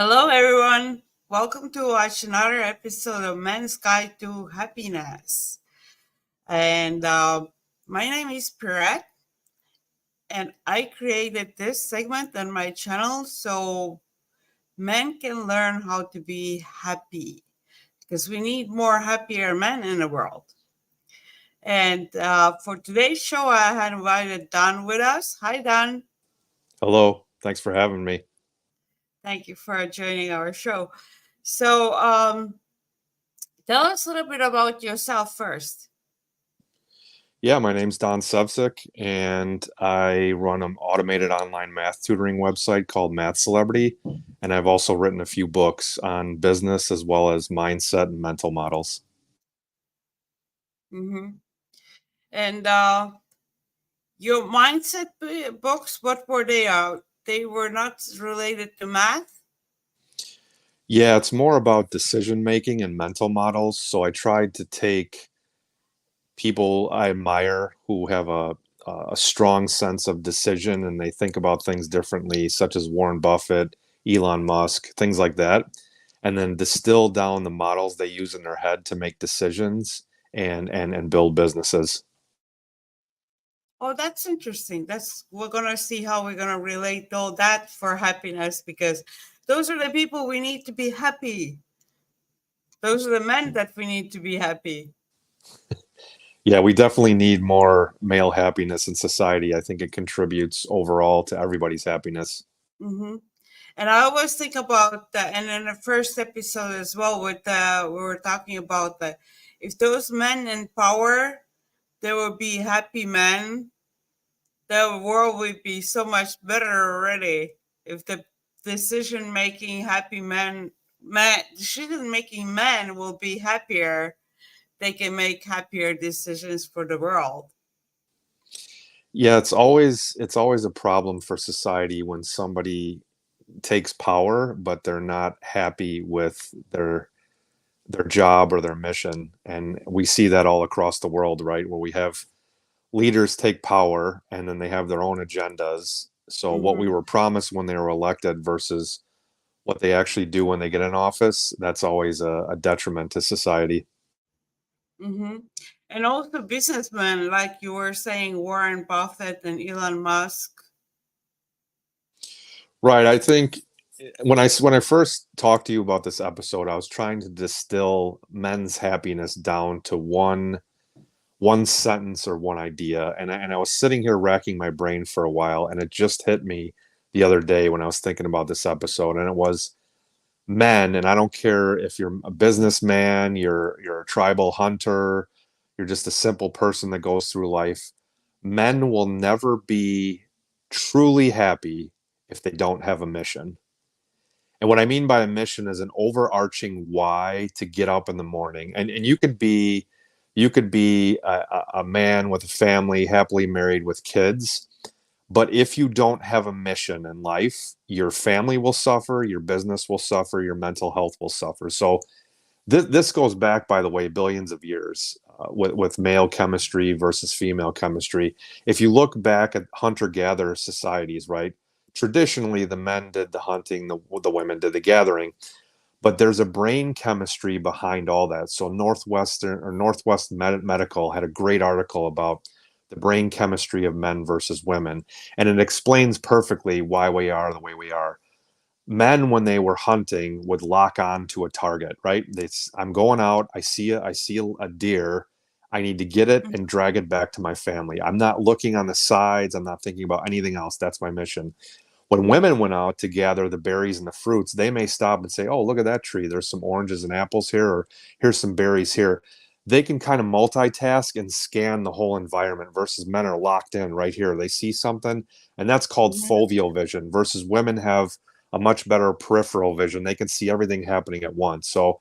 Hello, everyone. Welcome to watch another episode of Men's Guide to Happiness. And my name is Pirette, and I created this segment on my channel so men can learn how to be happy because we need more happier men in the world. And for today's show, I had invited Don with us. Hi, Don. Hello. Thanks for having me. Thank you for joining our show. So, tell us a little bit about yourself first. Yeah, my name's Don SEVCIK, and I run an automated online math tutoring website called MathCelebrity. And I've also written a few books on business as well as mindset and mental models. Mm-hmm. And your mindset books, what were they? They were not related to math? Yeah, it's more about decision making and mental models. So I tried to take people I admire who have a strong sense of decision and they think about things differently, such as Warren Buffett, Elon Musk, things like that, and then distill down the models they use in their head to make decisions and build businesses. Oh, that's interesting. We're gonna see how we're gonna relate all that for happiness because those are the people we need to be happy. Those are the men that we need to be happy. Yeah, we definitely need more male happiness in society. I think it contributes overall to everybody's happiness. Mm-hmm. And I always think about that. And in the first episode as well, with we were talking about that if those men in power, there would be happy men, the world would be so much better already. If the decision making happy decision making men will be happier, they can make happier decisions for the world. Yeah, it's always a problem for society when somebody takes power, but they're not happy with their job or their mission. And we see that all across the world, right? Where we have leaders take power and then they have their own agendas. So what we Mm-hmm. were promised when they were elected versus what they actually do when they get in office, that's always a detriment to society. Mm-hmm. And also businessmen, like you were saying, Warren Buffett and Elon Musk. Right. I think when I first talked to you about this episode, I was trying to distill men's happiness down to one sentence or one idea. And I was sitting here racking my brain for a while, and it just hit me the other day when I was thinking about this episode, and it was men. And I don't care if you're a businessman, you're a tribal hunter, you're just a simple person that goes through life. Men will never be truly happy if they don't have a mission. And what I mean by a mission is an overarching why to get up in the morning. And you could be a man with a family, happily married with kids. But if you don't have a mission in life, your family will suffer, your business will suffer, your mental health will suffer. So this goes back, by the way, billions of years with male chemistry versus female chemistry. If you look back at hunter-gatherer societies, right? Traditionally, the men did the hunting, the women did the gathering, but there's a brain chemistry behind all that. So Northwest Medical had a great article about the brain chemistry of men versus women, and it explains perfectly why we are the way we are. Men, when they were hunting, would lock on to a target, right? I'm going out, I see a deer, I need to get it and drag it back to my family. I'm not looking on the sides, I'm not thinking about anything else. That's my mission. When women went out to gather the berries and the fruits, they may stop and say, "Oh, look at that tree. There's some oranges and apples here, or here's some berries here." They can kind of multitask and scan the whole environment versus men are locked in right here. They see something, and that's called Mm-hmm. foveal vision, versus women have a much better peripheral vision. They can see everything happening at once. So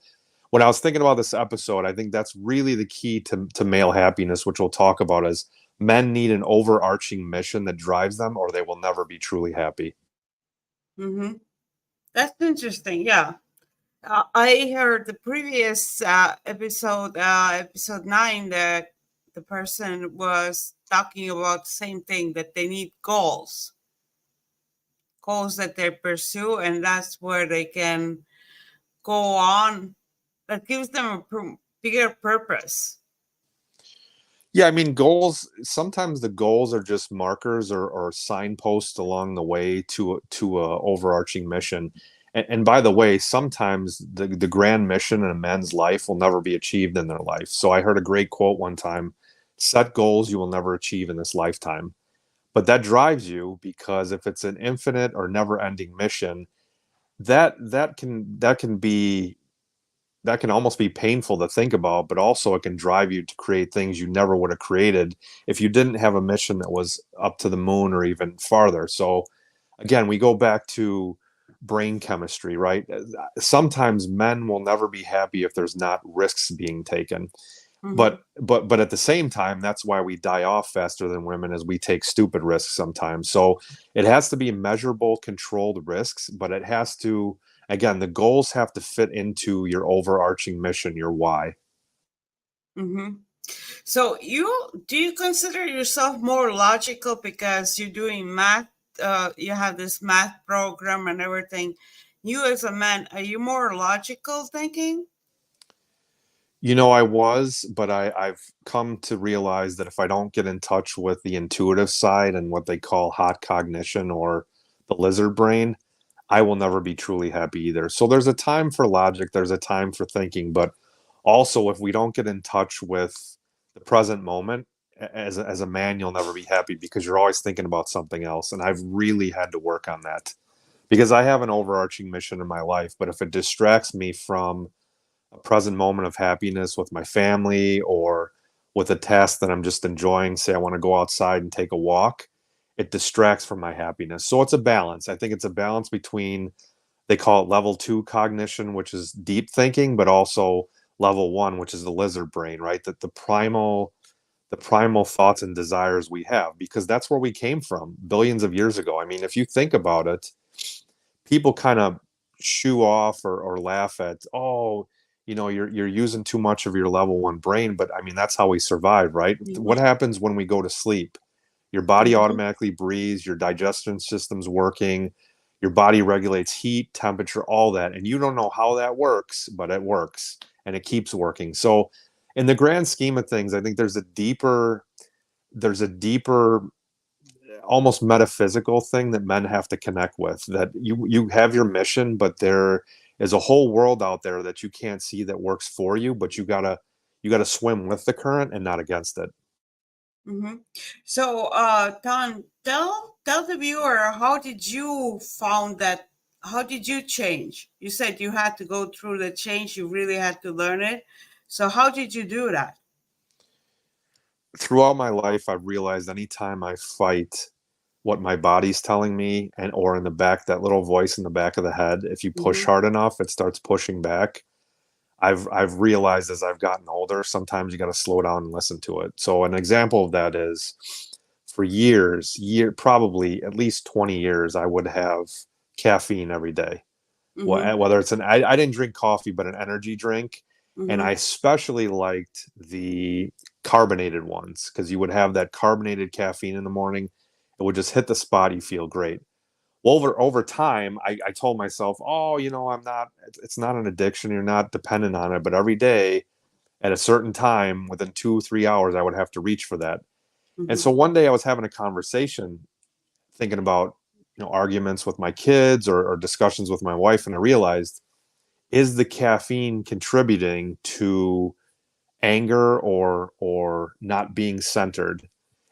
when I was thinking about this episode, I think that's really the key to male happiness, which we'll talk about, is men need an overarching mission that drives them, or they will never be truly happy. Mm-hmm. That's interesting. Yeah. I heard the previous episode 9, that the person was talking about the same thing, that they need goals that they pursue, and that's where they can go on. That gives them a bigger purpose. Yeah, I mean, goals, sometimes the goals are just markers or signposts along the way to a overarching mission. And by the way, sometimes the grand mission in a man's life will never be achieved in their life. So I heard a great quote one time: set goals you will never achieve in this lifetime. But that drives you, because if it's an infinite or never-ending mission, that can almost be painful to think about, but also it can drive you to create things you never would have created if you didn't have a mission that was up to the moon or even farther. So again, we go back to brain chemistry, right? Sometimes men will never be happy if there's not risks being taken. Mm-hmm. But at the same time, that's why we die off faster than women, as we take stupid risks sometimes. So it has to be measurable, controlled risks, but it has to, again, the goals have to fit into your overarching mission, your why. Mm-hmm. So you consider yourself more logical because you're doing math? You have this math program and everything. You as a man, are you more logical thinking? You know, I was, but I've come to realize that if I don't get in touch with the intuitive side and what they call hot cognition, or the lizard brain, I will never be truly happy either. So there's a time for logic, there's a time for thinking, but also if we don't get in touch with the present moment, as a man, you'll never be happy because you're always thinking about something else. And I've really had to work on that because I have an overarching mission in my life, but if it distracts me from a present moment of happiness with my family or with a task that I'm just enjoying, say I want to go outside and take a walk, it distracts from my happiness. So it's a balance. I think it's a balance between, they call it level two cognition, which is deep thinking, but also level one, which is the lizard brain, right? That the primal thoughts and desires we have, because that's where we came from billions of years ago. I mean, if you think about it, people kind of shoo off or laugh at, oh, you're using too much of your level one brain, but I mean, that's how we survive, right? What Mm-hmm. happens when we go to sleep? Your body Mm-hmm. automatically breathes, your digestion system's working, your body regulates heat, temperature, all that, and you don't know how that works, but it works and it keeps working. So in the grand scheme of things, I think there's a deeper almost metaphysical thing that men have to connect with, that you have your mission, but there is a whole world out there that you can't see that works for you, but you gotta swim with the current and not against it. Mm-hmm. So, Don, tell the viewer, how did you found that? How did you change? You said you had to go through the change. You really had to learn it. So, how did you do that? Throughout my life, I've realized anytime I fight what my body's telling me, and or in the back, that little voice in the back of the head, if you push Mm-hmm. hard enough, it starts pushing back. I've realized as I've gotten older, sometimes you got to slow down and listen to it. So an example of that is, for probably at least 20 years, I would have caffeine every day. Mm-hmm. Whether it's I didn't drink coffee, but an energy drink, and I Mm-hmm. especially liked the carbonated ones because you would have that carbonated caffeine in the morning. It would just hit the spot. You feel great. Well, over time, I told myself, oh, I'm not. It's not an addiction. You're not dependent on it. But every day, at a certain time, within 2 3 hours, I would have to reach for that. And Mm-hmm. so one day, I was having a conversation, thinking about arguments with my kids, or discussions with my wife, and I realized, is the caffeine contributing to anger or not being centered?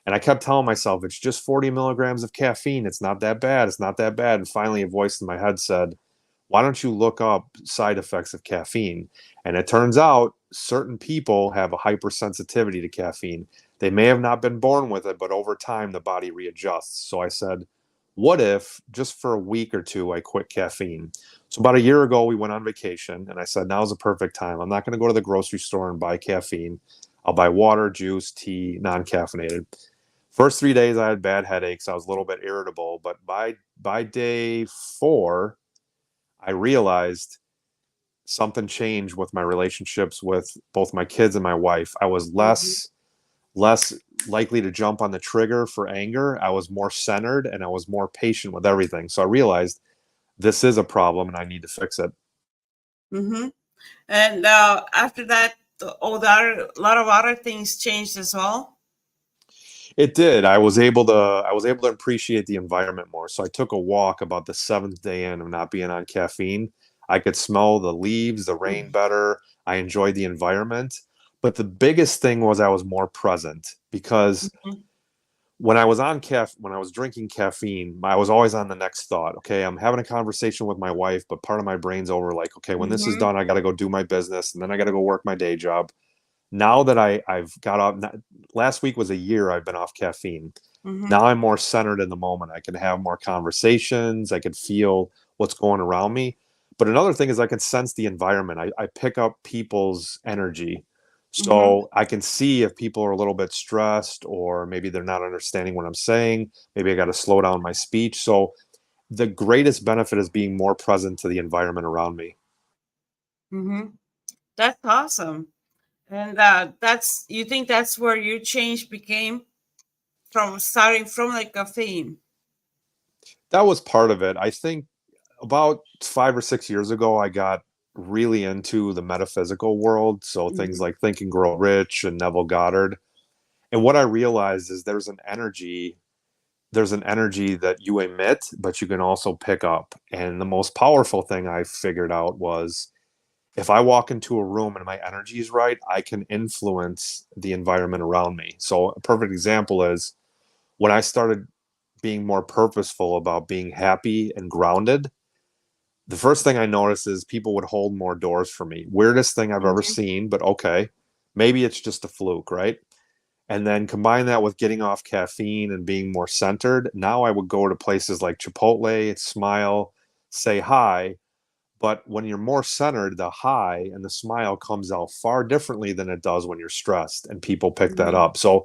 And I kept telling myself, it's just 40 milligrams of caffeine. It's not that bad. It's not that bad. And finally, a voice in my head said, why don't you look up side effects of caffeine? And it turns out certain people have a hypersensitivity to caffeine. They may have not been born with it, but over time, the body readjusts. So I said, what if just for a week or two, I quit caffeine? So about a year ago, we went on vacation, and I said, now's the perfect time. I'm not going to go to the grocery store and buy caffeine. I'll buy water, juice, tea, non-caffeinated. First 3 days, I had bad headaches. I was a little bit irritable, but by day four, I realized something changed with my relationships with both my kids and my wife. I was Mm-hmm. less likely to jump on the trigger for anger. I was more centered and I was more patient with everything. So I realized this is a problem and I need to fix it. Mm-hmm. And after that, a lot of other things changed as well. It did. I was able to appreciate the environment more. So I took a walk about the seventh day in of not being on caffeine. I could smell the leaves, the rain better. I enjoyed the environment. But the biggest thing was I was more present because Mm-hmm. when I was drinking caffeine, I was always on the next thought. Okay, I'm having a conversation with my wife, but part of my brain's over like, okay, when this is Mm-hmm. done, I got to go do my business and then I got to go work my day job. Now that I've got off, last week was a year I've been off caffeine. Mm-hmm. Now I'm more centered in the moment. I can have more conversations. I can feel what's going around me. But another thing is I can sense the environment. I pick up people's energy. Mm-hmm. So I can see if people are a little bit stressed or maybe they're not understanding what I'm saying. Maybe I got to slow down my speech. So the greatest benefit is being more present to the environment around me. Mm-hmm. That's awesome. And that's you think that's where your change became from starting from like caffeine. That was part of it. I think about 5 or 6 years ago, I got really into the metaphysical world. So things Mm-hmm. like Think and Grow Rich and Neville Goddard. And what I realized is there's an energy that you emit, but you can also pick up. And the most powerful thing I figured out was if I walk into a room and my energy is right, I can influence the environment around me. So a perfect example is when I started being more purposeful about being happy and grounded, the first thing I noticed is people would hold more doors for me. Weirdest thing I've ever Mm-hmm. seen, but okay. Maybe it's just a fluke, right? And then combine that with getting off caffeine and being more centered. Now I would go to places like Chipotle, smile, say hi. But when you're more centered, the hi and the smile comes out far differently than it does when you're stressed, and people pick that Mm-hmm. up. So,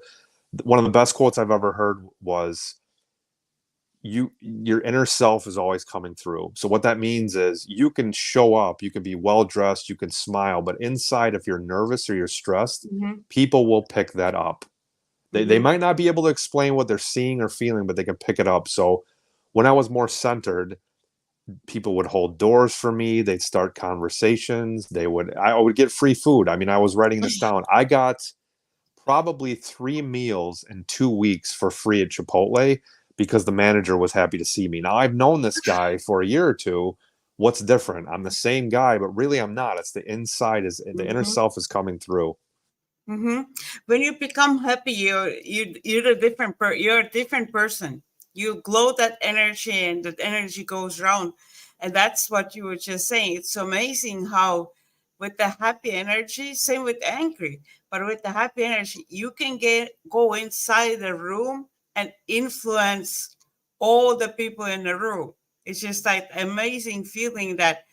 one of the best quotes I've ever heard was, your inner self is always coming through. So what that means is you can show up, you can be well dressed, you can smile, but inside, if you're nervous or you're stressed, Mm-hmm. people will pick that up. They Mm-hmm. might not be able to explain what they're seeing or feeling, but they can pick it up. So when I was more centered, people would hold doors for me, they'd start conversations, I would get free food. I mean, I was writing this down. I got probably 3 meals in 2 weeks for free at Chipotle because the manager was happy to see me. Now I've known this guy for a year or two. What's different? I'm the same guy, but really I'm not. It's the inner Mm-hmm. self is coming through. Mm-hmm. When you become happy, you're a different person. You glow that energy, and that energy goes around, and that's what you were just saying. It's amazing how, with the happy energy, same with angry, but with the happy energy, you can go inside the room and influence all the people in the room. It's just like amazing feeling that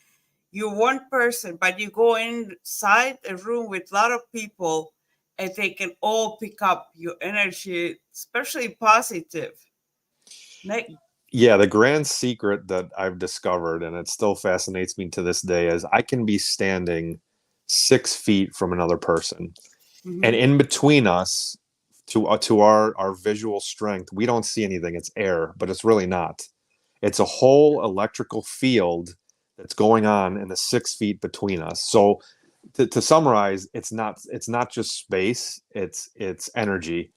you're one person, but you go inside a room with a lot of people and they can all pick up your energy, especially positive. Yeah, the grand secret that I've discovered, and it still fascinates me to this day, is I can be standing 6 feet from another person. And Mm-hmm. in between us, to our visual strength, we don't see anything. It's air, but it's really not. It's a whole electrical field that's going on in the 6 feet between us. So to summarize, it's not just space, it's energy.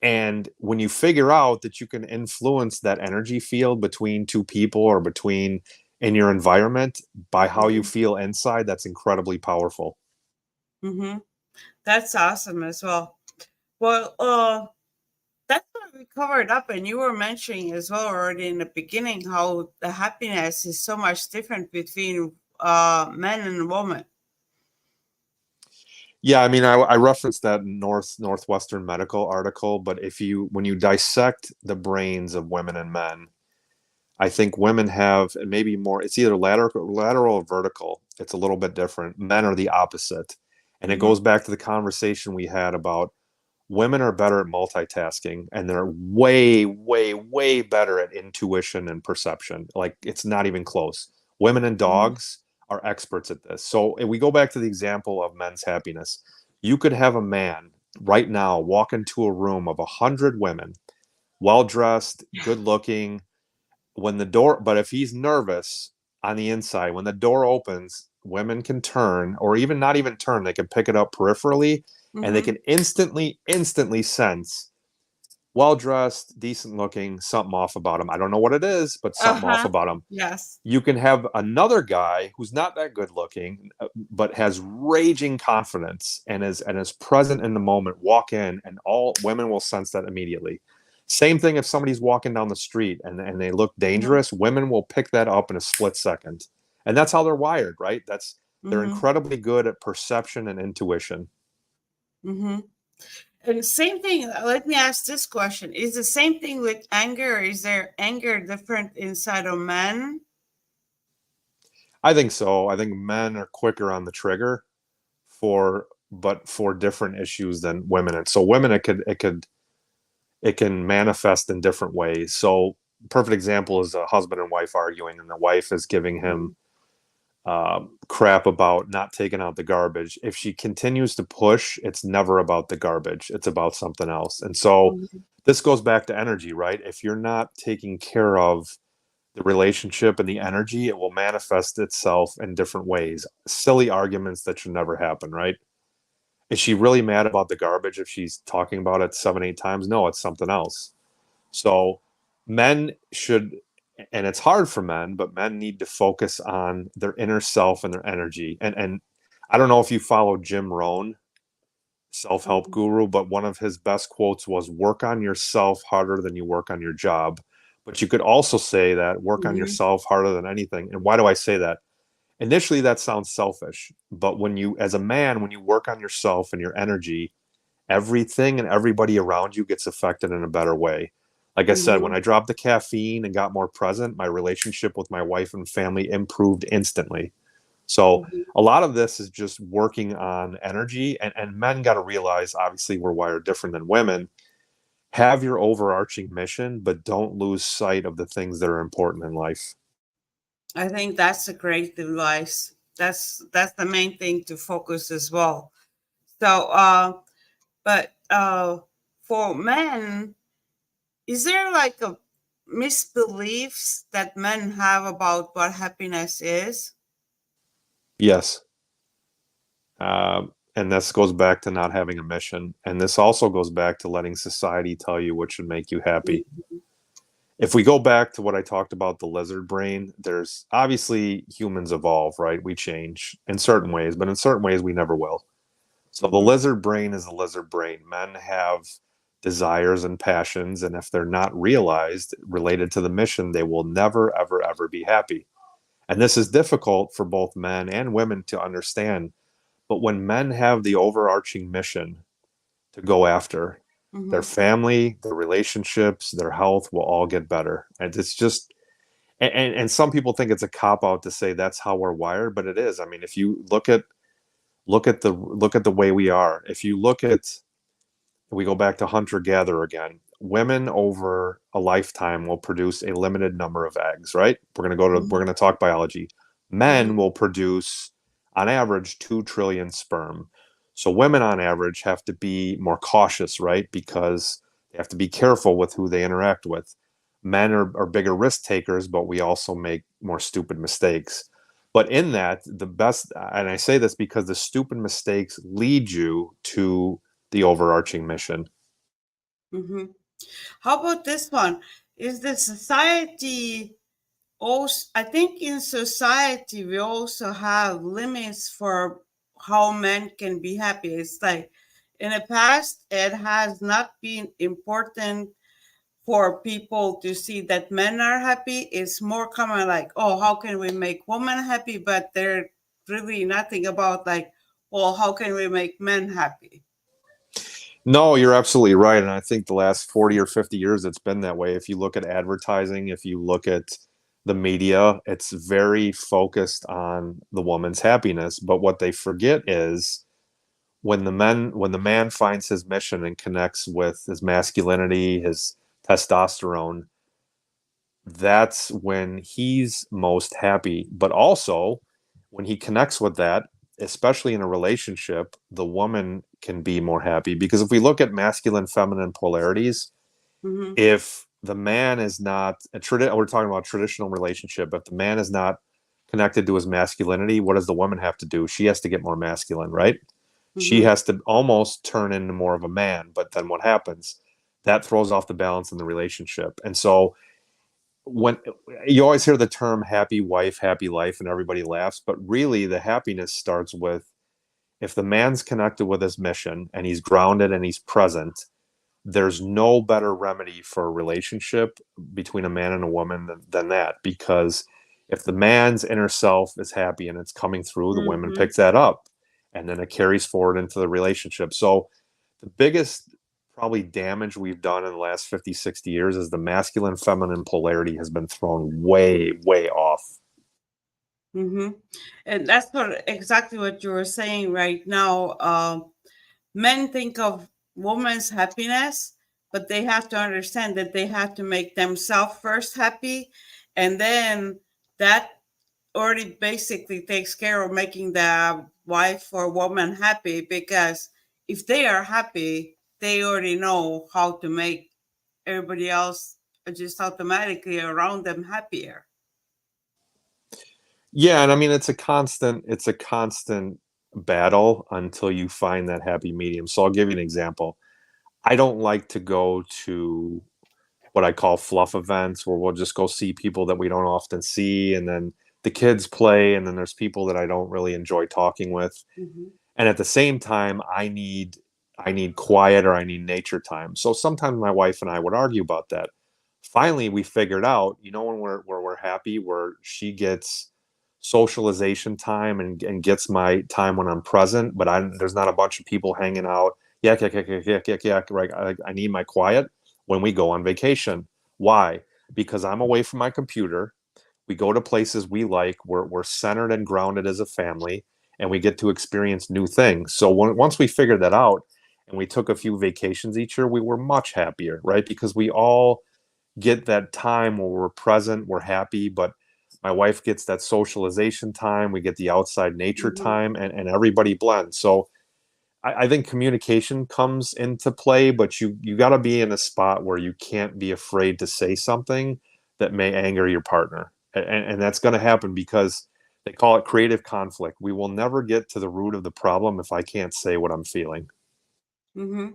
And when you figure out that you can influence that energy field between two people or between in your environment by how you Mm-hmm. feel inside, that's incredibly powerful. Mm-hmm. That's awesome as well. Well, that's what we covered up, and you were mentioning as well already in the beginning how the happiness is so much different between men and women. Yeah, I mean, I referenced that Northwestern medical article, but if you when you dissect the brains of women and men, I think women have and maybe more. It's either lateral or vertical. It's a little bit different. Men are the opposite, and it Mm-hmm. goes back to the conversation we had about women are better at multitasking, and they're way, way, way better at intuition and perception. Like it's not even close. Women and Mm-hmm. dogs are experts at this. So if we go back to the example of men's happiness, you could have a man right now walk into a room of 100 women, well dressed, good looking, when the door, but if he's nervous on the inside, when the door opens, women can turn, or even not even turn, they can pick it up peripherally, and they Mm-hmm. can instantly sense well dressed, decent looking, something off about him. I don't know what it is, but something off Uh-huh. about him. Yes. You can have another guy who's not that good looking, but has raging confidence and is present in the moment, walk in, and all women will sense that immediately. Same thing if somebody's walking down the street and they look Mm-hmm. dangerous, women will pick that up in a split second. And that's how they're wired, right? They're Mm-hmm. incredibly good at perception and intuition. Mm-hmm. And same thing, let me ask this question. Is the same thing with anger? Is there anger different inside of men? I think so. I think men are quicker on the trigger for different issues than women. And so women, it can manifest in different ways. So perfect example is a husband and wife arguing, and the wife is giving him crap about not taking out the garbage. If she continues to push, it's never about the garbage. It's about something else. And so Mm-hmm. this goes back to energy, right? If you're not taking care of the relationship and the energy, it will manifest itself in different ways. Silly arguments that should never happen, right? Is she really mad about the garbage if she's talking about it 7, 8 times? No, it's something else. So men should, and it's hard for men, but men need to focus on their inner self and their energy. And I don't know if you follow Jim Rohn, self-help guru, but one of his best quotes was work on yourself harder than you work on your job. But you could also say that work on Mm-hmm. yourself harder than anything. And why do I say that? Initially that sounds selfish, but when you, as a man, when you work on yourself and your energy, everything and everybody around you gets affected in a better way. Like I said, when Mm-hmm. I dropped the caffeine and got more present, my relationship with my wife and family improved instantly. So Mm-hmm. a lot of this is just working on energy, and men got to realize, obviously we're wired different than women. Have your overarching mission, but don't lose sight of the things that are important in life. I think that's a great advice. That's the main thing to focus as well. So, but for men, is there like a misbeliefs that men have about what happiness is? Yes. And this goes back to not having a mission. And this also goes back to letting society tell you what should make you happy. Mhm. If we go back to what I talked about, the lizard brain, there's obviously humans evolve, right? We change in certain ways, but in certain ways we never will. So the Mhm. lizard brain is a lizard brain. Men have desires and passions, and if they're not realized related to the mission, they will never, ever, ever be happy. And this is difficult for both men and women to understand. But when men have the overarching mission to go after, their Mhm. family, their relationships, their health will all get better. And it's just, and some people think it's a cop out to say that's how we're wired, but it is. I mean, if you look at the way we are, if you look at, we go back to hunter gatherer again, women over a lifetime will produce a limited number of eggs, right? We're Mhm. going to talk biology. Men Mhm. will produce on average 2 trillion sperm. So women on average have to be more cautious, right? Because they have to be careful with who they interact with. Men are bigger risk takers, but we also make more stupid mistakes. But in that, the best, and I say this because the stupid mistakes lead you to the overarching mission. Mhm. How about this one? Is the society also, I think in society we also have limits for how men can be happy. It's like in the past it has not been important for people to see that men are happy. It's more common like, oh, how can we make women happy? But they're really nothing about like, well, how can we make men happy? No, you're absolutely right. And I think the last 40 or 50 years, it's been that way. If you look at advertising, if you look at the media, it's very focused on the woman's happiness. But what they forget is when the man finds his mission and connects with his masculinity, his testosterone, that's when he's most happy. But also, when he connects with that, especially in a relationship, the woman can be more happy. Because if we look at masculine, feminine polarities, Mm-hmm. if the man is not we're talking about traditional relationship. If the man is not connected to his masculinity, what does the woman have to do? She has to get more masculine, right? She Mm-hmm. has to almost turn into more of a man. But then what happens? That throws off the balance in the relationship. And so when you always hear the term happy wife, happy life, and everybody laughs, but really the happiness starts with if the man's connected with his mission and he's grounded and he's present, there's no better remedy for a relationship between a man and a woman than that. Because if the man's inner self is happy and it's coming through, the women Mm-hmm. picks that up and then it carries forward into the relationship. So the biggest probably damage we've done in the last 50, 60 years is the masculine feminine polarity has been thrown way, way off. Mm-hmm. And that's exactly what you were saying right now. Men think of women's happiness, but they have to understand that they have to make themselves first happy, and then that already basically takes care of making the wife or woman happy, because if they are happy, they already know how to make everybody else just automatically around them happier. Yeah, and I mean it's a constant battle until you find that happy medium. So I'll give you an example. I don't like to go to what I call fluff events where we'll just go see people that we don't often see, and then the kids play, and then there's people that I don't really enjoy talking with. Mm-hmm. And at the same time, I need quiet or I need nature time. So sometimes my wife and I would argue about that. Finally, we figured out, when we're happy, where she gets socialization time and gets my time when I'm present, but there's not a bunch of people hanging out. Yak, yak, yak, yak, yak, yak, yak. Right. I need my quiet when we go on vacation. Why? Because I'm away from my computer. We go to places we like. We're centered and grounded as a family, and we get to experience new things. So once we figured that out and we took a few vacations each year, we were much happier, right? Because we all get that time where we're present, we're happy, but my wife gets that socialization time, we get the outside nature Mm-hmm. time, and everybody blends. So I think communication comes into play, but you got to be in a spot where you can't be afraid to say something that may anger your partner, and that's going to happen because they call it creative conflict. We will never get to the root of the problem if I can't say what I'm feeling. Mm-hmm.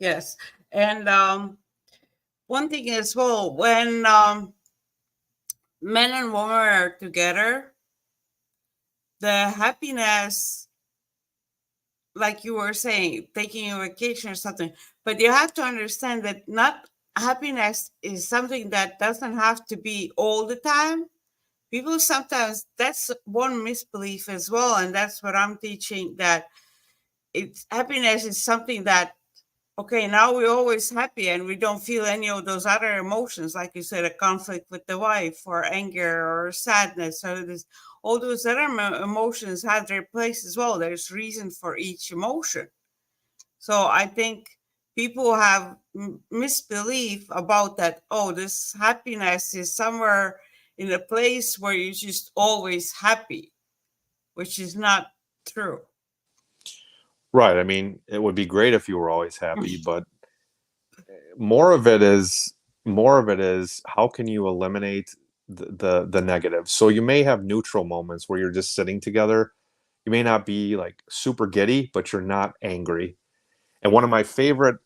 Yes. And one thing as well, when men and women are together, the happiness, like you were saying, taking a vacation or something, but you have to understand that not happiness is something that doesn't have to be all the time. People sometimes, that's one misbelief as well, and that's what I'm teaching, that it's happiness is something that, okay, now we're always happy and we don't feel any of those other emotions, like you said, a conflict with the wife or anger or sadness. So this, all those other emotions have their place as well. There's reason for each emotion. So I think people have misbelief about that. Oh, this happiness is somewhere in a place where you're just always happy, which is not true. Right. I mean, it would be great if you were always happy, but more of it is how can you eliminate the negative. So you may have neutral moments where you're just sitting together. You may not be like super giddy, but you're not angry. And one of my favorite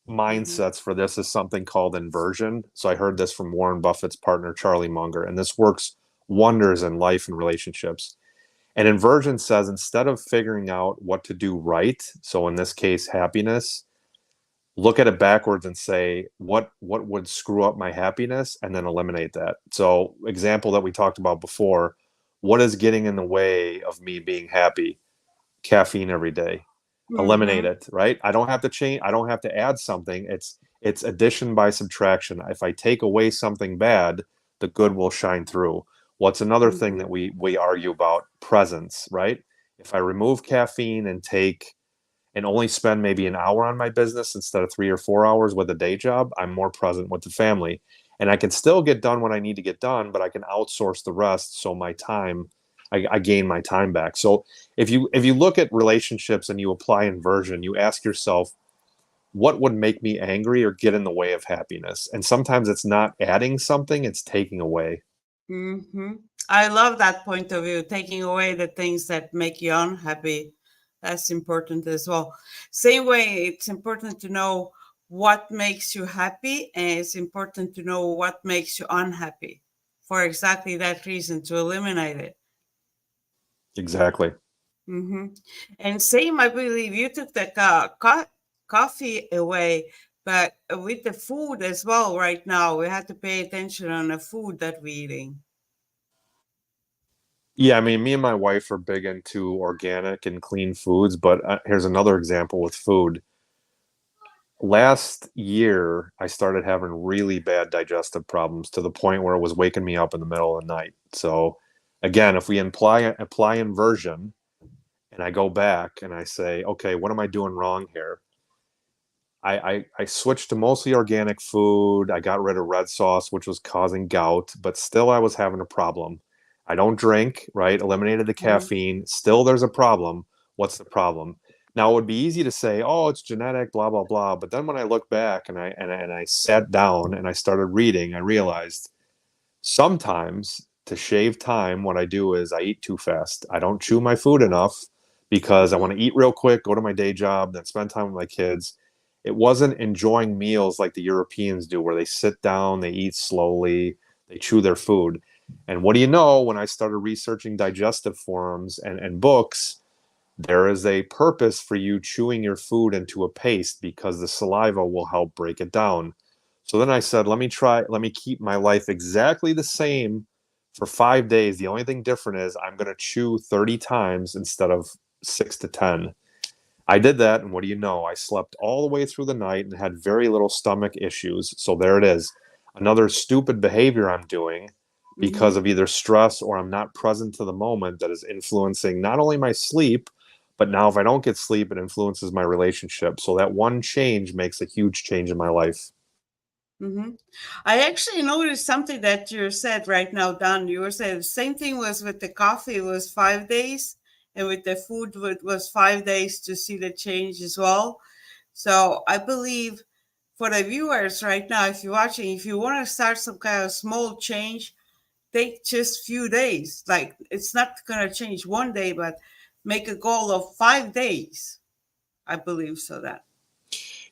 Mhm. mindsets for this is something called inversion. So I heard this from Warren Buffett's partner Charlie Munger, and this works wonders in life and relationships. And inversion says instead of figuring out what to do right, so in this case happiness, look at it backwards and say what would screw up my happiness and then eliminate that. So example that we talked about before, what is getting in the way of me being happy? Caffeine every day. Eliminate Mhm. it, right? I don't have to change, I don't have to add something. It's addition by subtraction. If I take away something bad, the good will shine through. What's another thing that Mhm. we argue about? Presence, right? If I remove caffeine and only spend maybe an hour on my business instead of 3 or 4 hours with a day job, I'm more present with the family. And I can still get done what I need to get done, but I can outsource the rest. So my time I gain my time back. So if you look at relationships and you apply inversion, you ask yourself, what would make me angry or get in the way of happiness? And sometimes it's not adding something, it's taking away. Hmm. I love that point of view, taking away the things that make you unhappy. That's important as well. Same way, it's important to know what makes you happy, and it's important to know what makes you unhappy for exactly that reason to eliminate it. Exactly. Hmm. And same, I believe you took the coffee away, but with the food as well, right now, we have to pay attention on the food that we're eating. Yeah, I mean, me and my wife are big into organic and clean foods, but here's another example with food. Last year, I started having really bad digestive problems to the point where it was waking me up in the middle of the night. So, again, if we apply inversion and I go back and I say, okay, what am I doing wrong here? I switched to mostly organic food. I got rid of red sauce, which was causing gout, but still I was having a problem. I don't drink, right? Eliminated the Mhm. caffeine. Still there's a problem. What's the problem? Now it would be easy to say, oh, it's genetic, blah, blah, blah. But then when I look back and I sat down and I started reading, I realized sometimes to shave time, what I do is I eat too fast. I don't chew my food enough because I Mhm. want to eat real quick, go to my day job, then spend time with my kids. It wasn't enjoying meals like the Europeans do, where they sit down, they eat slowly, they chew their food. And what do you know, when I started researching digestive forms and books, there is a purpose for you chewing your food into a paste because the saliva will help break it down. So then I said, let me keep my life exactly the same for 5 days. The only thing different is I'm going to chew 30 times instead of 6 to 10. I did that, and what do you know? I slept all the way through the night and had very little stomach issues. So there it is. Another stupid behavior I'm doing because Mhm. of either stress or I'm not present to the moment that is influencing not only my sleep, but now if I don't get sleep, it influences my relationship. So that one change makes a huge change in my life. Mhm. I actually noticed something that you said right now, Don. You were saying the same thing was with the coffee, it was 5 days, and with the food, it was 5 days to see the change as well. So I believe for the viewers right now, if you're watching, if you want to start some kind of small change, take just few days. Like it's not gonna change one day, but make a goal of 5 days. I believe so that.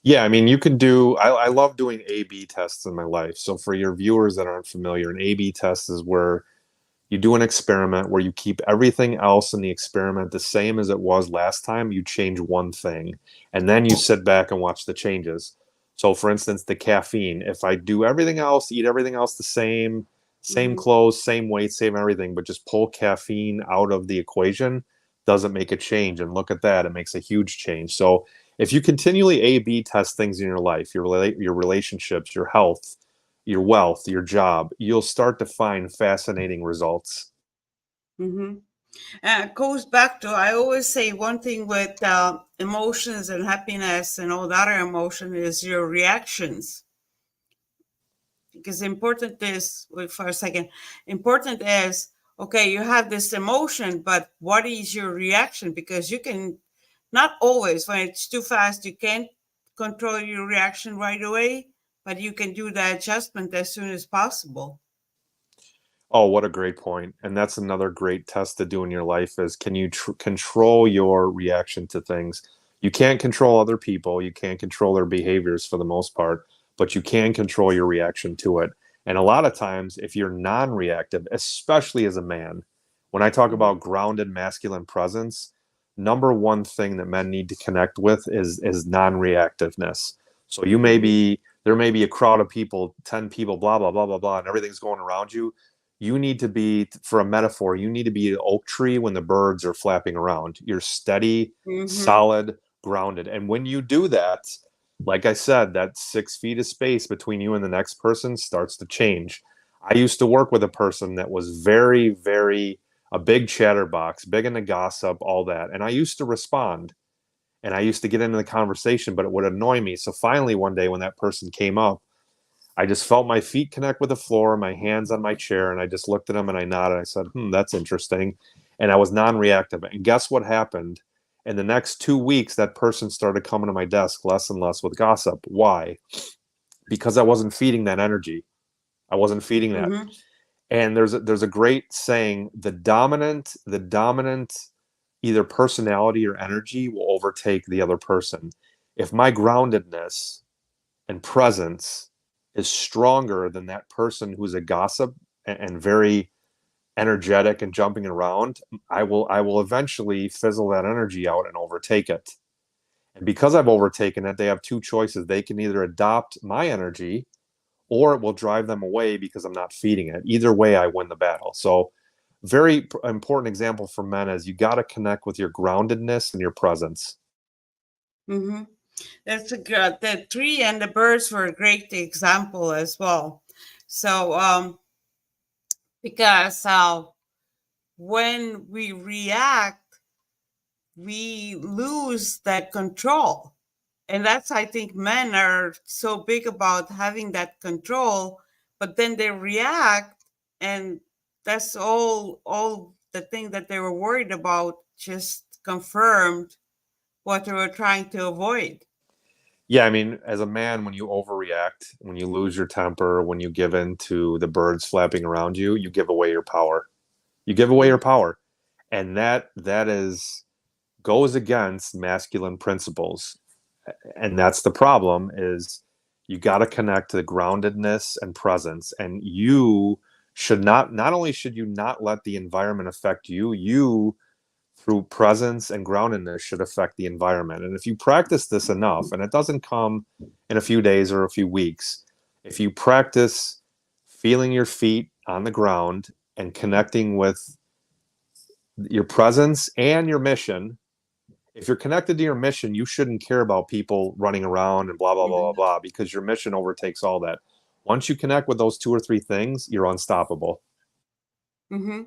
Yeah, I mean, you can do, I love doing A/B tests in my life. So for your viewers that aren't familiar, an A/B test is where you do an experiment where you keep everything else in the experiment the same as it was last time. You change one thing, and then you sit back and watch the changes. So, for instance, the caffeine. If I do everything else, eat everything else the same, same Mm-hmm. clothes, same weight, same everything, but just pull caffeine out of the equation, doesn't make a change. And look at that, it makes a huge change. So, if you continually A/B test things in your life, your relationships, your health, your wealth, your job, you'll start to find fascinating results. Mm-hmm. And it goes back to I always say one thing with emotions and happiness and all the other emotion is your reactions. Because important is wait for a second. Important is okay, you have this emotion, but what is your reaction? Because you can not always when it's too fast, you can't control your reaction right away, but you can do the adjustment as soon as possible. Oh, what a great point. And that's another great test to do in your life is can you control your reaction to things? You can't control other people, you can't control their behaviors for the most part, but you can control your reaction to it. And a lot of times, if you're non-reactive, especially as a man, when I talk Mhm. about grounded masculine presence, number one thing that men need to connect with is non-reactiveness. So you may Mhm. be there may be a crowd of people, 10 people, blah, blah, blah, blah, blah, and everything's going around you. You need to be, for a metaphor, you need to be an oak tree when the birds are flapping around. You're steady, Mhm. solid, grounded. And when you do that, like I said, that 6 feet of space between you and the next person starts to change. I used to work with a person that was very, very a big chatterbox, big into gossip, all that. And I used to respond and I used to get into the conversation, but it would annoy me. So finally, one day when that person came up, I just felt my feet connect with the floor, my hands on my chair, and I just looked at him and I nodded. I said, that's interesting. and I was non-reactive. And guess what happened? In the next 2 weeks, that person started coming to my desk less and less with gossip. Why? Because I wasn't feeding that energy. I wasn't feeding that. Mm-hmm. And there's a great saying: the dominant either personality or energy will overtake the other person. If my groundedness and presence is stronger than that person who's a gossip and very energetic and jumping around, I will eventually fizzle that energy out and overtake it. And because I've overtaken it, they have two choices. They can either adopt my energy or it will drive them away because I'm not feeding it. Either way, I win the battle. So, very important example for men is you got to connect with your groundedness and your presence. Mm-hmm. That's a good. The tree and the birds were a great example as well. So, because when we react, we lose that control. And that's, I think, men are so big about having that control, but then they react, and that's all the thing that they were worried about just confirmed what they were trying to avoid. Yeah, I mean, as a man, when you overreact, when you lose your temper, when you give in to the birds flapping around you, you give away your power. You give away your Mm-hmm. power. And that is goes against masculine principles. And that's the problem is you got to connect to the groundedness and presence. And you should not only should you not let the environment affect you, you through presence and groundedness should affect the environment. And if you practice this enough, and it doesn't come in a few days or a few weeks, if you practice feeling your feet on the ground and connecting with your presence and your mission, if you're connected to your mission, you shouldn't care about people running around and blah, blah, blah, blah, Mm-hmm. blah, because your mission overtakes all that. Once you connect with those two or three things, you're unstoppable. Mm-hmm.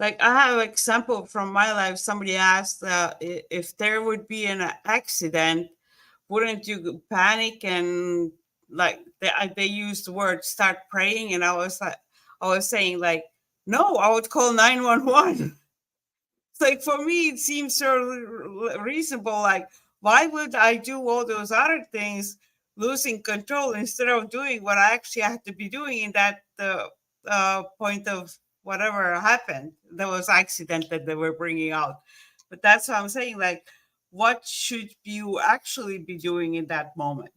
Like, I have an example from my life. Somebody asked if there would be an accident, wouldn't you panic and, like, they used the word start praying, and I was saying, like, no, I would call 911. It's like, for me, it seems so reasonable. Like, why would I do all those other things, losing control, instead of doing what I actually had to be doing in that point of whatever happened? There was accident that they were bringing out. But that's what I'm saying. Like, what should you actually be doing in that moment?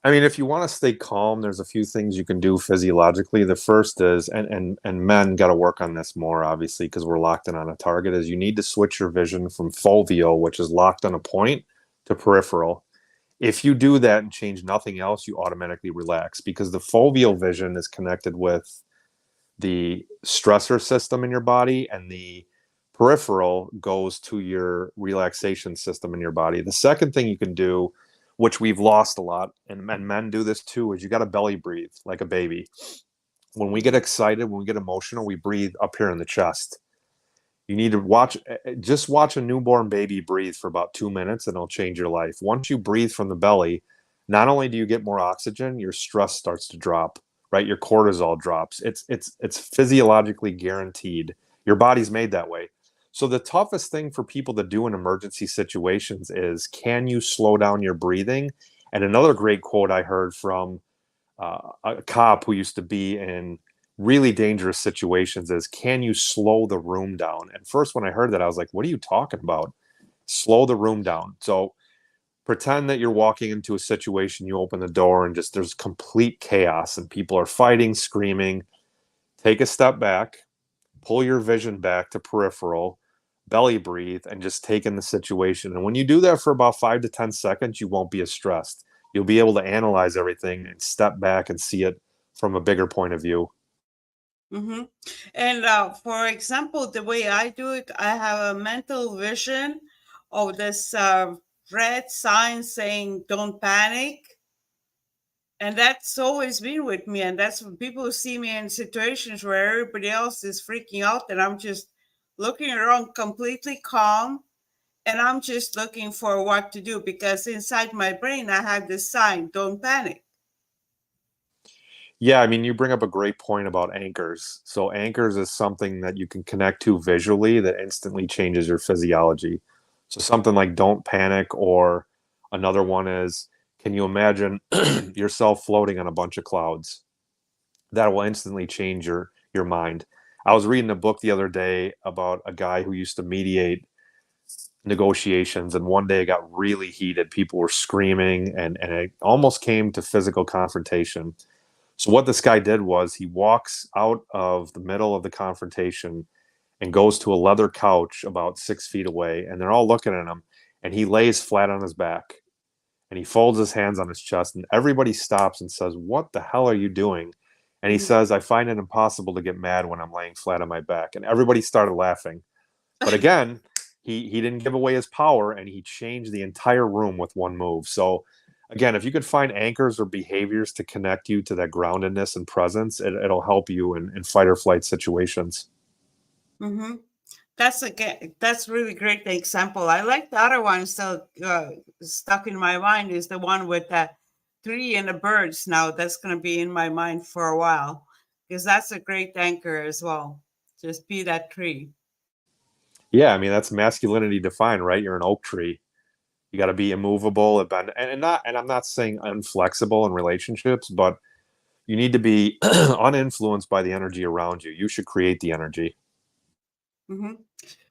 I mean, if you want to stay calm, there's a few things you can do physiologically. The first is, and men got to work on this more, obviously, because we're locked in on a target, is you need to switch your vision from foveal, which is locked on a point, to peripheral. If you do that and change nothing else, you automatically relax because the foveal vision is connected with the stressor system in your body, and the peripheral goes to your relaxation system in your body. The second thing you can do, which we've lost a lot, and men do this too, is you got to belly breathe like a baby. When we get excited, when we get emotional, we breathe up here in the chest. You need to just watch a newborn baby breathe for about 2 minutes, and it'll change your life. Once you breathe from the belly, not only do you get more oxygen, your stress starts to drop, right? Your cortisol drops. It's physiologically guaranteed. Your body's made that way. So the toughest thing for people to do in emergency situations is, can you slow down your breathing? And another great quote I heard from a cop who used to be in really dangerous situations is, can you slow the room down? And first, when I heard that, I was like, what are you talking about? Slow the room down. So pretend that you're walking into a situation, you open the door and just there's complete chaos and people are fighting, screaming. Take a step back, pull your vision back to peripheral, belly breathe, and just take in the situation. And when you do that for about 5 to 10 seconds, you won't be as stressed. You'll be able to analyze everything and step back and see it from a bigger point of view. Mm-hmm. And for example, the way I do it, I have a mental vision of this red sign saying "Don't panic," and that's always been with me. And that's when people see me in situations where everybody else is freaking out, and I'm just looking around completely calm, and I'm just looking for what to do, because inside my brain I have this sign, "Don't panic." Yeah, I mean, you bring up a great point about anchors. So anchors is something that you can connect to visually that instantly changes your physiology. So something like don't panic, or another one is, can you imagine yourself floating on a bunch of clouds? That will instantly change your mind. I was reading a book the other day about a guy who used to mediate negotiations, and one day it got really heated. People were screaming, and it almost came to physical confrontation. So what this guy did was he walks out of the middle of the confrontation and goes to a leather couch about 6 feet away, and they're all looking at him, and he lays flat on his back and he folds his hands on his chest, and everybody stops and says, "What the hell are you doing?" And he Mhm. says, "I find it impossible to get mad when I'm laying flat on my back." And everybody started laughing. But again, he didn't give away his power, and he changed the entire room with one move. So again, if you could find anchors or behaviors to connect you to that groundedness and presence, it'll help you in fight or flight situations. Mm-hmm. That's really great example. I like the other one still stuck in my mind is the one with the tree and the birds. Now that's going to be in my mind for a while because that's a great anchor as well. Just be that tree. Yeah, I mean that's masculinity defined, right? You're an oak tree. You got to be immovable, and I'm not saying inflexible in relationships, but you need to be uninfluenced by the energy around you. You should create the energy. Hmm.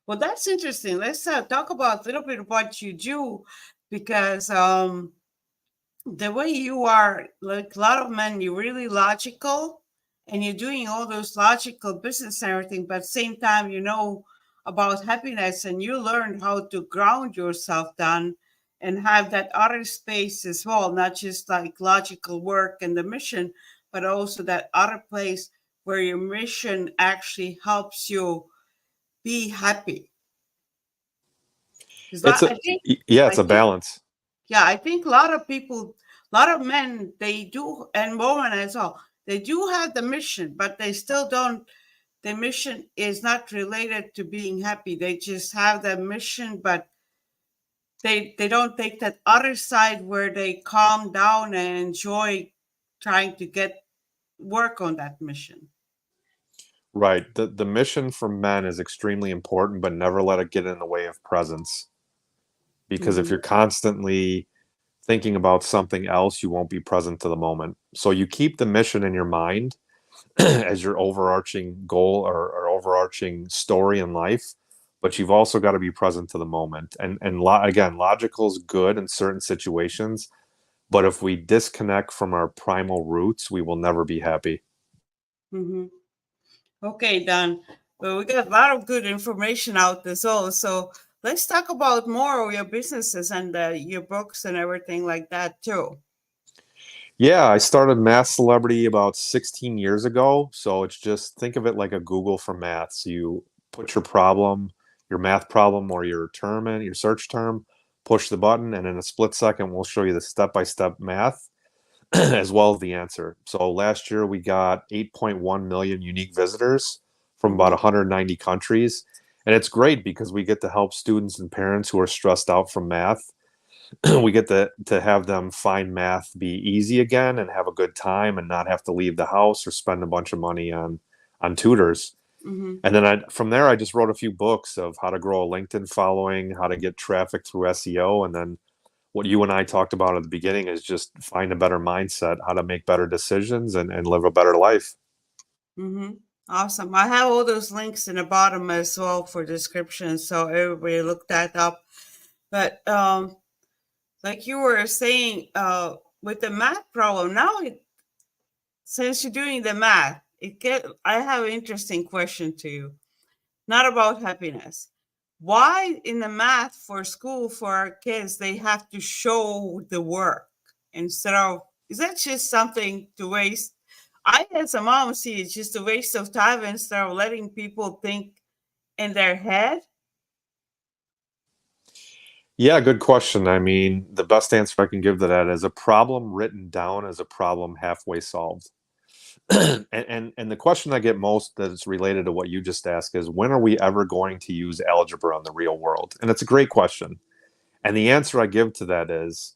Well, that's interesting. Let's talk about a little bit what you do because the way you are, like a lot of men, you're really logical and you're doing all those logical business and everything, but at the same time, you know about happiness and you learned how to ground yourself down and have that other space as well, not just like logical work and the mission, but also that other place where your mission actually helps you be happy. Because It's a I think, Yeah, it's I a think balance. yeah, I think a lot of people, a lot of men, they do, and women as well, they do have the mission, but they still don't. The mission is not related to being happy. They just have the mission, but they don't take that other side where they calm down and enjoy trying to get work on that mission. Right. The mission for men is extremely important, but never let it get in the way of presence. Because if Hmm. you're constantly thinking about something else, you won't be present to the moment. So you keep the mission in your mind as your overarching goal, or overarching story in life, but you've also got to be present to the moment. Again, logical is good in certain situations, but if we disconnect from our primal roots, we will never be happy. Hmm. Okay, Dan. Well, we got a lot of good information out this all. So let's talk about more of your businesses and your books and everything like that too. Yeah, I started Math Celebrity about 16 years ago. So it's just, think of it like a Google for maths. You put your problem, your math problem, or your term in, your search term, push the button, and in a split second, we'll show you the step-by-step math as well as the answer. So last year we got 8.1 million unique visitors from about Hmm. 190 countries. And it's great because we get to help students and parents who are stressed out from math. We get to have them find math be easy again and have a good time and not have to leave the house or spend a bunch of money on tutors. Hmm. And then from there, I just wrote a few books of how to grow a LinkedIn following, how to get traffic through SEO, and then what you and I talked about at the beginning is just find a better mindset, how to make better decisions and live a better life. Hmm. Awesome. I have all those links in the bottom as well for description, so everybody look that up. But like you were saying, with the math problem, now since you're doing the math, I have an interesting question to you. Not about happiness. Why in the math for school for our kids they have to show the work instead of is that just something to waste? I as a mom see it's just a waste of time instead of letting people think in their head. Yeah, good question. I mean, the best answer I can give to that is a problem written down is a problem halfway solved. And the question I get most that's related to what you just asked is, when are we ever going to use algebra in the real world? And it's a great question. And the answer I give to that is,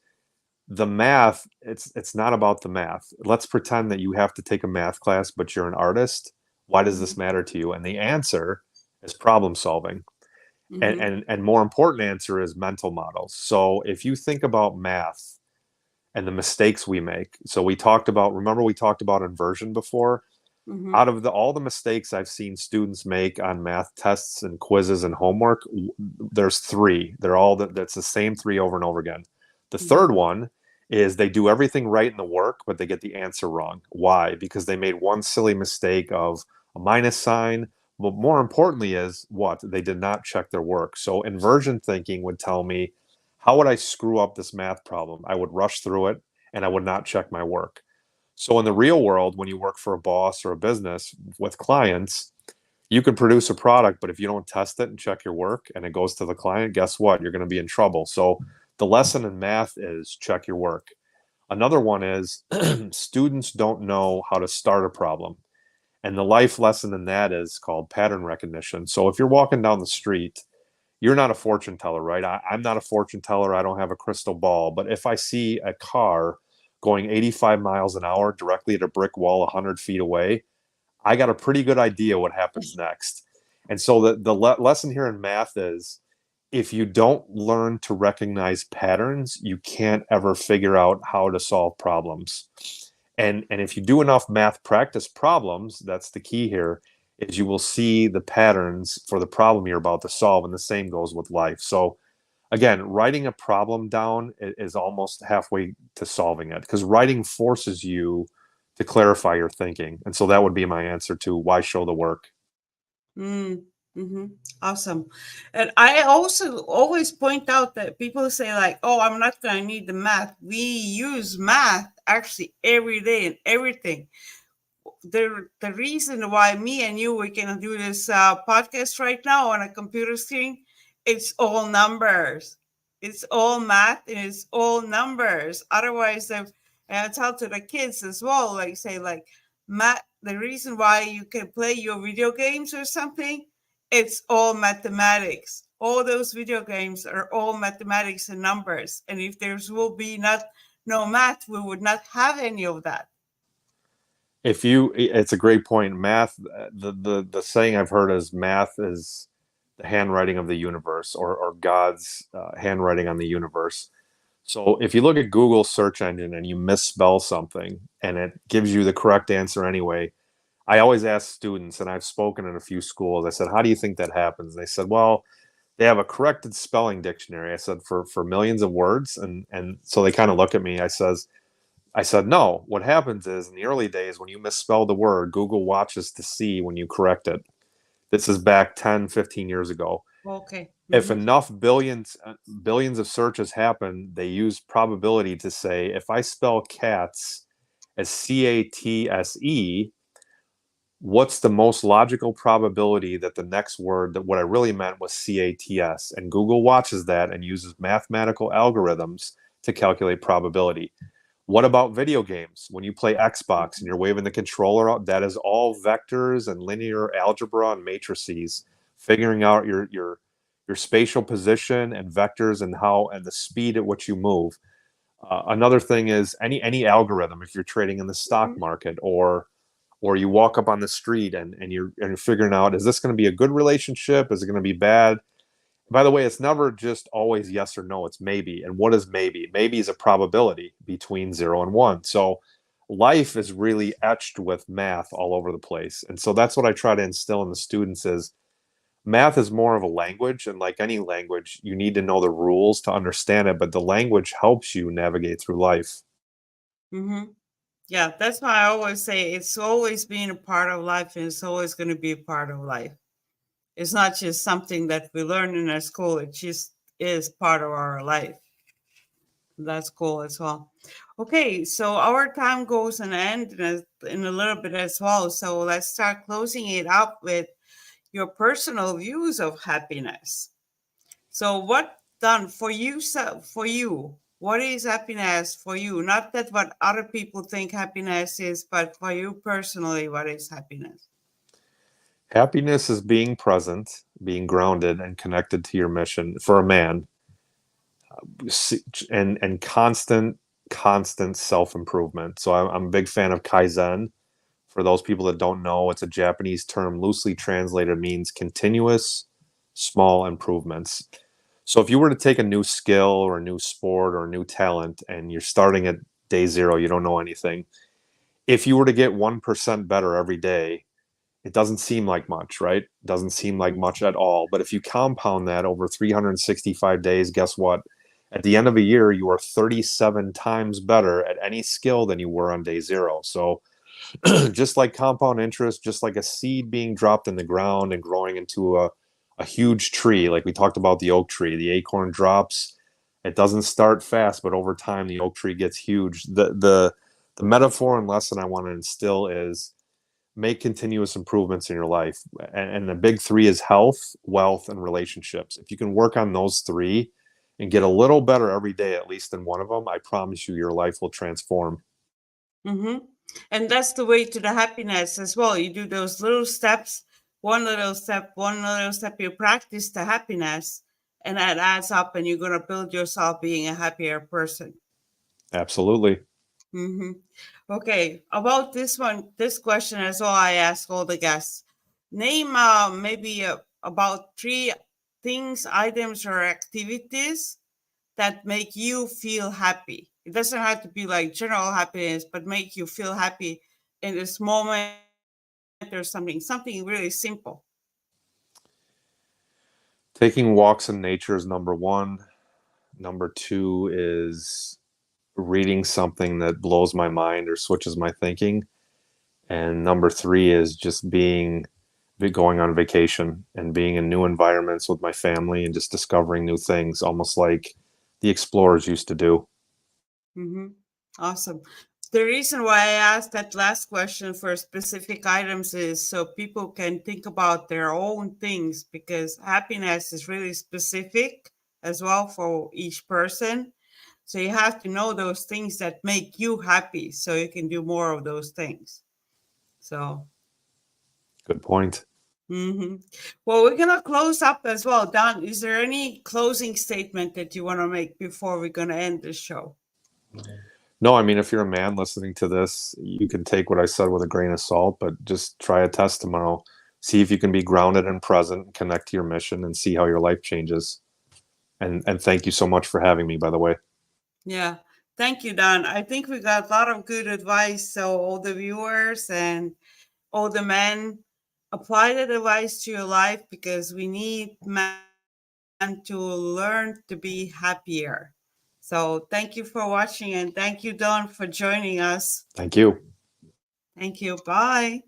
The math, it's not about the math. Let's pretend that you have to take a math class, but you're an artist. Why does this Mhm. matter to you? And the answer is problem solving. And Mhm. and more important answer is mental models. So if you think about math and the mistakes we make. So we talked about, remember we talked about inversion before? Mhm. Out of all the mistakes I've seen students make on math tests and quizzes and homework, there's three. They're all that's the same three over and over again. The third Mhm. one is they do everything right in the work, but they get the answer wrong. Why? Because they made one silly mistake of a minus sign. But more importantly is what? They did not check their work. So inversion thinking would tell me, how would I screw up this math problem? I would rush through it and I would not check my work. So in the real world, when you work for a boss or a business with clients, you can produce a product, but if you don't test it and check your work and it goes to the client, guess what? You're going to be in trouble. So the lesson in math is check your work. Another one is students don't know how to start a problem. And the life lesson in that is called pattern recognition. So if you're walking down the street, you're not a fortune teller, right? I'm not a fortune teller. I don't have a crystal ball. But if I see a car going 85 miles an hour directly at a brick wall 100 feet away, I got a pretty good idea what happens next. And so the lesson here in math is, if you don't learn to recognize patterns, you can't ever figure out how to solve problems. And if you do enough math practice problems, that's the key here, is you will see the patterns for the problem you're about to solve. And the same goes with life. So again, writing a problem down is almost halfway to solving it, because writing forces you to clarify your thinking. And so that would be my answer to why show the work. Mm, hmm. Awesome. And I also always point out that people say like, "Oh, I'm not going to need the math." We use math actually every day in everything. The reason why me and you we can do this podcast right now on a computer screen, it's all numbers, it's all math, and it's all numbers. Otherwise, and I tell to the kids as well, like say like math. The reason why you can play your video games or something, it's all mathematics. All those video games are all mathematics and numbers. And if there will be not no math, we would not have any of that. If you, it's a great point. Math, the saying I've heard is math is the handwriting of the universe, or God's handwriting on the universe. So if you look at Google search engine and you misspell something and it gives you the correct answer anyway, I always ask students, and I've spoken in a few schools, I said, how do you think that happens? And they said, well, they have a corrected spelling dictionary. I said, for millions of words. And so they kind of look at me. I said, no, what happens is in the early days when you misspell the word, Google watches to see when you correct it. This is back 10, 15 years ago. Okay. If Mm-hmm. enough billions of searches happen, they use probability to say, if I spell cats as CATSE, what's the most logical probability that the next word, that what I really meant was CATS? And Google watches that and uses mathematical algorithms to calculate probability. What about video games? When you play Xbox and you're waving the controller out, that is all vectors and linear algebra and matrices, figuring out your spatial position and vectors and how and the speed at which you move. Another thing is any algorithm. If you're trading in the stock market, or you walk up on the street and you're figuring out, is this going to be a good relationship? Is it going to be bad? By the way, it's never just always yes or no, it's maybe. And what is maybe? Maybe is a probability between 0 and 1. So life is really etched with math all over the place. And so that's what I try to instill in the students is, math is more of a language, and like any language, you need to know the rules to understand it, but the language helps you navigate through life. Mm-hmm. Yeah, that's why I always say it's always been a part of life and it's always going to be a part of life. It's not just something that we learn in our school, it just is part of our life. That's cool as well. Okay, so our time goes an end in a little bit as well. So let's start closing it up with your personal views of happiness. So what done for you, for you? What is happiness for you? Not that what other people think happiness is, but for you personally, what is happiness? Happiness is being present, being grounded and connected to your mission for a man, and constant. constant self-improvement. So I'm a big fan of Kaizen. For those people that don't know, it's a Japanese term, loosely translated means continuous small improvements. So if you were to take a new skill or a new sport or a new talent and you're starting at day zero, you don't know anything. If you were to get 1% better every day, it doesn't seem like much, right? It doesn't seem like much at all. But if you compound that over 365 days, guess what? At the end of a year, you are 37 times better at any skill than you were on day zero. So just like compound interest, just like a seed being dropped in the ground and growing into a huge tree, like we talked about the oak tree, the acorn drops. It doesn't start fast, but over time the oak tree gets huge. The metaphor and lesson I want to instill is make continuous improvements in your life. And the big three is health, wealth, and relationships. If you can work on those three and get a little better every day, at least in one of them, I promise you your life will transform. Mm-hmm. And that's the way to the happiness as well. You do those little steps, one little step, you practice the happiness, and that adds up, and you're going to build yourself being a happier person. Absolutely. Mm-hmm. Okay, about this one, this question as well, I ask all the guests. Name maybe about three things, items, or activities that make you feel happy. It doesn't have to be like general happiness, but make you feel happy in this moment or something really simple. Taking walks in nature is number one. Number two is reading something that blows my mind or switches my thinking. And number three is just going on vacation and being in new environments with my family and just discovering new things, almost like the explorers used to do. Mm-hmm. Awesome. The reason why I asked that last question for specific items is so people can think about their own things because happiness is really specific as well for each person. So you have to know those things that make you happy so you can do more of those things. So, Good point. hmm well, we're going to close up as well. Don, is there any closing statement that you want to make before we're going to end the show? No, I mean, if you're a man listening to this, you can take what I said with a grain of salt, but just try a test tomorrow. See if you can be grounded and present, connect to your mission, and see how your life changes. And thank you so much for having me, by the way. Yeah. Thank you, Don. I think we got a lot of good advice. So, all the viewers and all the men, apply that advice to your life because we need men to learn to be happier. So, thank you for watching and thank you, Don, for joining us. Thank you. Thank you. Bye.